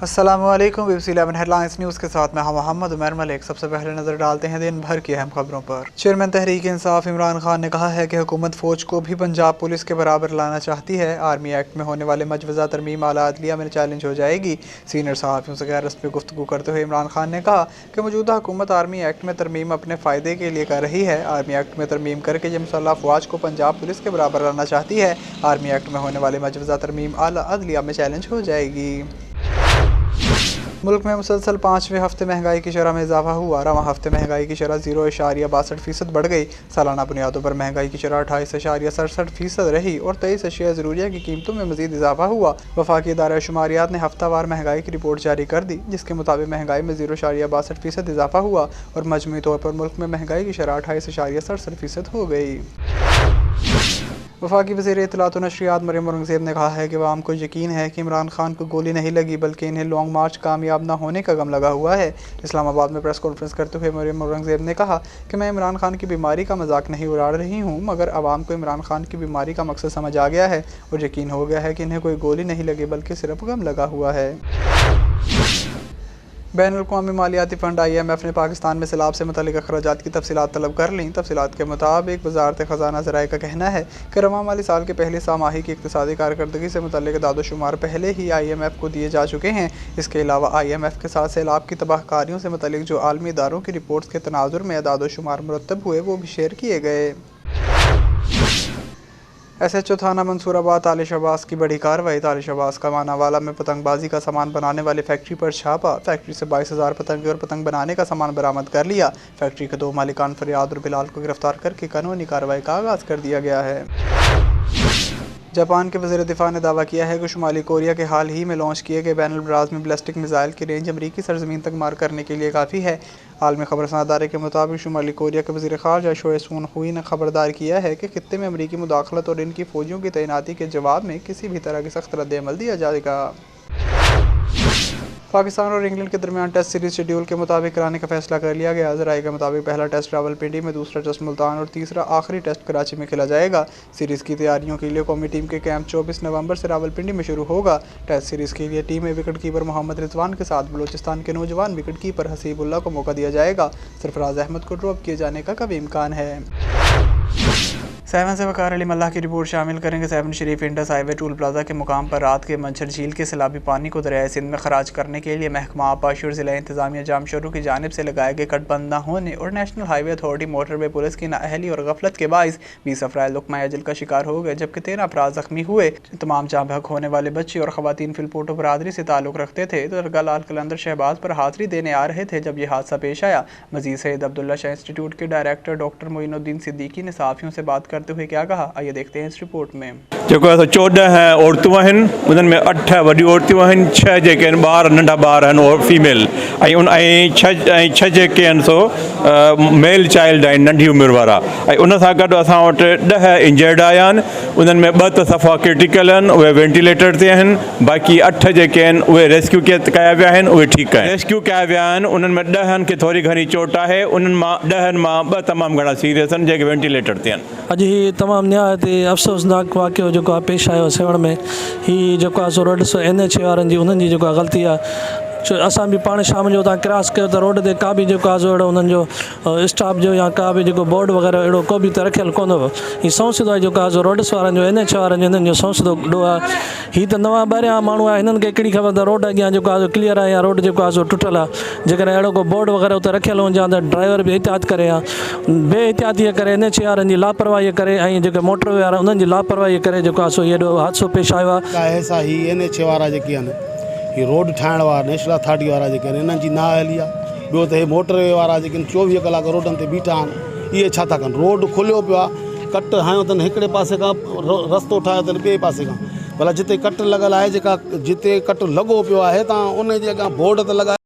अस्सलामुअलैकुम। BBC 11 headlines news के साथ मैं मोहम्मद उमर मलिक। सबसे पहले नजर डालते हैं दिन भर की अहम खबरों पर। चेयरमैन तहरीक इंसाफ इमरान खान ने कहा है कि हुकूमत फौज को भी पंजाब पुलिस के बराबर लाना चाहती है। आर्मी एक्ट में होने वाले मजवज़ा तरमीम आला अदलिया में चैलेंज हो जाएगी। सीनियर सहाफ़ियों से गैर रस्मी गुफ्तगू करते हुए इमरान खान ने कहा कि मौजूदा हुकूमत आर्मी एक्ट में तरमीम अपने फ़ायदे के लिए कर रही है। आर्मी एक्ट में तरमीम करके ये मुसल्लह अफवाज को पंजाब पुलिस के बराबर लाना चाहती है। आर्मी एक्ट में होने वाले मजवज़ा तरमीम आला अदलिया में चैलेंज हो जाएगी। मुल्क में मुसलसल 5वें हफ्ते महंगाई की शरह में इजाफा हुआ। रवां हफ्ते महंगाई की शरह 0.62% बढ़ गई। सालाना बुनियादों पर महंगाई की शरह 28.67% रही और 23 अशिया ज़रूरिया की कीमतों में मजीद इजाफा हुआ। वफाकी इदारा शुमारियात ने हफ्तावार महंगाई की रिपोर्ट जारी कर दी, जिसके मुताबिक महंगाई में 0.62% इजाफा हुआ और मजमूई तौर पर मुल्क में महंगाई की शरह 28.67% हो गई। वफाकी वज़ीर इत्तलात व नशरियात मरियम औरंगज़ेब ने कहा है कि आवाम को यकीन है कि इमरान खान को गोली नहीं लगी, बल्कि इन्हें लॉन्ग मार्च कामयाब न होने का गम लगा हुआ है। इस्लामाबाद में प्रेस कॉन्फ्रेंस करते हुए मरियम औरंगज़ेब ने कहा कि मैं इमरान खान की बीमारी का मजाक नहीं उड़ा रही हूँ, मगर आवाम को इमरान खान की बीमारी का मकसद समझ आ गया है और यकीन हो गया है कि इन्हें कोई गोली नहीं लगी, बल्कि सिर्फ गम लगा हुआ है। बैनुल-अक़वामी मालियाती फ़ंड IMF ने पाकिस्तान में सैलाब से मुतल्लिक़ अख़राजात की तफ़सीलात तलब कर लीं। तफ़सीलात के मुताबिक वज़ारत ख़ज़ाना ज़राए का कहना है कि रवां माली साल के पहले छमाही की इक़्तिसादी कारकर्दगी से मुतल्लिक़ दादोशुमार पहले ही IMF को दिए जा चुके हैं। इसके अलावा IMF के साथ सैलाब की तबाहकारियों से मुतल्लिक़ जो आलमी इदारों की रिपोर्ट्स के तनाज़ुर में दादोशुमार मुरतब हुए वो भी शेयर किए गए। SHO थाना मंसूराबाद तालिश अब्बास की बड़ी कार्रवाई। तालिश अब्बास का मानावाला में पतंगबाजी का सामान बनाने वाली फैक्ट्री पर छापा। फैक्ट्री से 22,000 पतंगे और पतंग बनाने का सामान बरामद कर लिया। फैक्ट्री के 2 मालिकान फरियाद और बिलाल को गिरफ्तार करके कानूनी कार्रवाई का आगाज़ कर दिया गया है। जापान के वज़ीर दिफा ने दावा किया है कि शुमाली कोरिया के हाल ही में लॉन्च किए गए बैनुल-अज़मी बैलिस्टिक मिसाइल की रेंज अमरीकी सरजमीन तक मार करने के लिए काफ़ी है। आलमी खबरसां अदारे के मुताबिक शुमाली कोरिया के वज़ीर ख़ारजा शोए सून हुई ने खबरदार किया है कि खित्ते में अमरीकी मुदाखलत और इनकी फ़ौजियों की तैनाती के जवाब में किसी भी तरह की सख्त रद्द-ए-अमल दिया जाएगा। पाकिस्तान और इंग्लैंड के दरमियान टेस्ट सीरीज शेड्यूल के मुताबिक कराने का फैसला कर लिया गया। ज़राए के मुताबिक पहला टेस्ट रावलपिंडी में, दूसरा टेस्ट मुल्तान और तीसरा आखिरी टेस्ट कराची में खेला जाएगा। सीरीज़ की तैयारियों के लिए कौमी टीम के कैंप 24 नवंबर से रावलपिंडी में शुरू होगा। टेस्ट सीरीज़ के लिए टीम में विकेट कीपर मोहम्मद रिजवान के साथ बलूचिस्तान के नौजवान विकेट कीपर हसीबुल्लाह को मौका दिया जाएगा। सरफराज अहमद को ड्रॉप किए जाने का कभी इम्कान है। 7 से वकार अली मल्लाह की रिपोर्ट शामिल करेंगे। 7 शरीफ इंडस हाईवे टूल प्लाजा के मुकाम पर रात के मंछर झील के सैलाबी पानी को दरियाए सिंध में खराज करने के लिए महकमा आबपाशी और ज़िला इंतज़ामिया जामशोरों की जानिब से लगाए गए कट बंद न होने और national highway authority motorway police की नाअहली और गफलत के बाइस 20 अफराद लुक़मा अजल का शिकार हो गए, जबकि 13 अफराद जख्मी हुए। तमाम जाँ बहक होने वाले बच्चे और ख़वातीन फिलपोटो बरादरी से ताल्लुक़ रखते थे। दरगाह लाल कलंदर शहबाज पर हाज़री देने आ रहे थे जब यह हादसा पेश आया। मज़ीद सैयद अब्दुल्ला शाह इंस्टीट्यूट के डायरेक्टर डॉक्टर मोइनुद्दीन सिद्दीकी ने सहाफ़ियों से बात करते हुए क्या कहा, आइए देखते हैं इस रिपोर्ट में। जो 14 औरतूं आहिनि, उन्हनि में 8 वॾियूं औरतूं आहिनि, 6 जेके आहिनि ॿार नंढा ॿार आहिनि और फीमेल, ऐं 6 जेके आहिनि सो मेल चाइल्ड आहिनि नंढी उमिरि वारा। ऐं उन सां गॾु असां वटि 10 इंजर्ड आया आहिनि। उन्हनि में 2 त सफ़ा क्रिटिकल आहिनि, उहे वेंटिलेटर ते आहिनि। बाक़ी 8 जेके आहिनि उहे रेस्क्यू कया विया आहिनि, उहे ठीकु आहिनि। रेस्क्यू कया विया आहिनि, उन्हनि में 10 खे थोरी घणी चोट आहे। उन्हनि मां 10 मां 2 तमामु घणा सीरियस आहिनि जेके वेंटिलेटर ते आहिनि। अॼु ही तमामु निहायत अफ़सोसनाक वाक़ियो जेको आहे पेश आयो सेवण में। ही जेको आहे सो रोड NH वारनि जी उन्हनि जी जेको आहे ग़लती आहे। असां बि पाण शाम जो तव्हां क्रॉस कयो त रोड ते का बि जेको आहे सो अहिड़ो उन्हनि जो स्टाफ जो या का बि जेको बोर्ड वग़ैरह अहिड़ो को बि त रखियलु कोन हो। हीउ सौंसदो आहे जेको आहे सो रोड्स वारनि जो NH वारनि जो हिननि जो सौंसदो ॾो आहे। हीउ त नवां ॿाहिरियां माण्हू आहे, हिननि खे कहिड़ी ख़बर त रोड अॻियां जेको आहे क्लियर आहे या रोड जेको आहे सो टुटल आहे। जेकॾहिं अहिड़ो को बोर्ड वग़ैरह उते रखियलु हुजे त ड्राइवर बि एहतियात करे या बेएहतियातीअ करे NH वारनि जी लापरवाहीअ करे ऐं जेके मोटरवे वारा उन्हनि जी लापरवाहीअ करे जेको आहे सो हेॾो हादसो पेश आयो आहे। NH वारा जेके आहिनि, ही रोड ठाहिण वारा नेशनल अथॉरिटी वारा जेके आहिनि, इन्हनि जी नाअहली आहे। ॿियो त हे मोटरवे वारा जेके आहिनि 24 कलाक रोडनि ते बीठा आहिनि, इहे छा था कनि? रोड खोलियो पियो आहे, कट हयो अथनि हिकिड़े पासे खां, रस्तो ठाहियो अथनि ॿिए पासे खां। भला जिते कट लॻल आहे, जिते कट लॻो पियो आहे, तव्हां उन जे अॻियां बोर्ड त लॻायो।